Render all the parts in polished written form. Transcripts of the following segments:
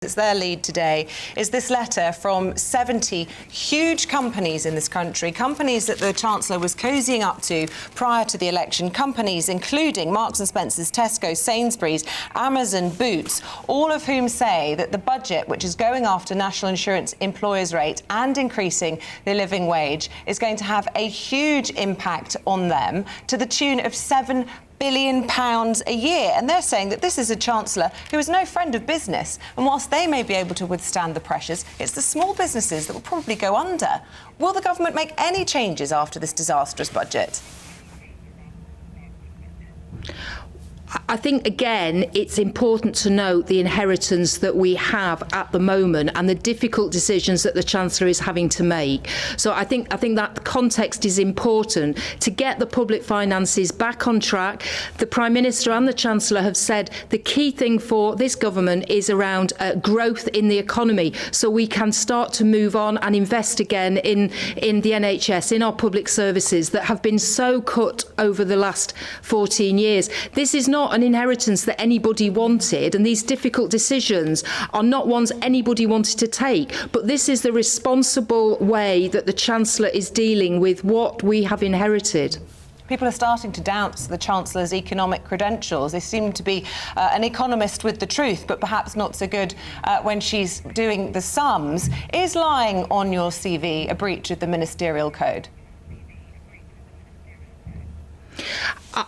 that's their lead today, is this letter from 70 huge companies in this country, companies that the Chancellor was cozying up to prior to the election, companies including Marks & Spencer's, Tesco, Sainsbury's, Amazon, Boots, all of whom say that the budget, which is going after national insurance employers' rate and increasing the living wage, is going to have a huge impact on them to the tune of £7 billion a year. And they're saying that this is a Chancellor who is no friend of business. And whilst they may be able to withstand the pressures, it's the small businesses that will probably go under. Will the government make any changes after this disastrous budget? I think, again, it's important to note the inheritance that we have at the moment and the difficult decisions that the Chancellor is having to make. So I think that context is important to get the public finances back on track. The Prime Minister and the Chancellor have said the key thing for this government is around growth in the economy, so we can start to move on and invest again in the NHS, in our public services that have been so cut over the last 14 years. This is not an inheritance that anybody wanted, and these difficult decisions are not ones anybody wanted to take, but this is the responsible way that the Chancellor is dealing with what we have inherited. People are starting to doubt the Chancellor's economic credentials. They seem to be an economist with the truth, but perhaps not so good when she's doing the sums. Is lying on your CV a breach of the ministerial code?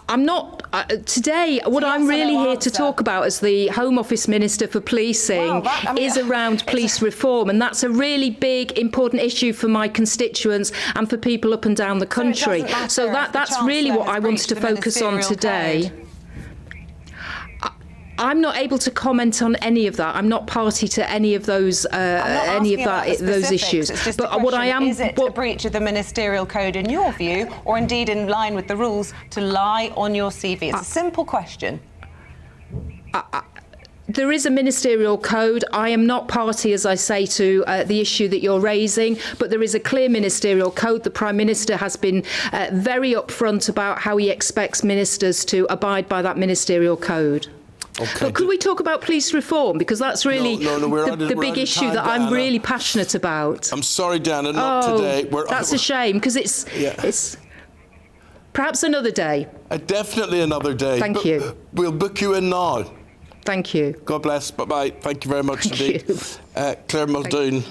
I'm not today. What I'm really here to talk about as the Home Office Minister for Policing is around police reform, and that's a really big, important issue for my constituents and for people up and down the country. So that's really what I wanted to focus on today. I'm not able to comment on any of that. I'm not party to any of those those issues. But what I am, is it a breach of the ministerial code in your view, or indeed in line with the rules, to lie on your CV? It's a simple question. There is a ministerial code. I am not party, as I say, to the issue that you're raising, but there is a clear ministerial code. The Prime Minister has been very upfront about how he expects ministers to abide by that ministerial code. Okay. But could we talk about police reform? Because that's really the big issue that I'm really passionate about. I'm sorry, Dana, not today. That's a shame, because it's perhaps another day. Definitely another day. Thank you. We'll book you in now. Thank you. God bless. Bye-bye. Thank you very much indeed. Claire Muldoon.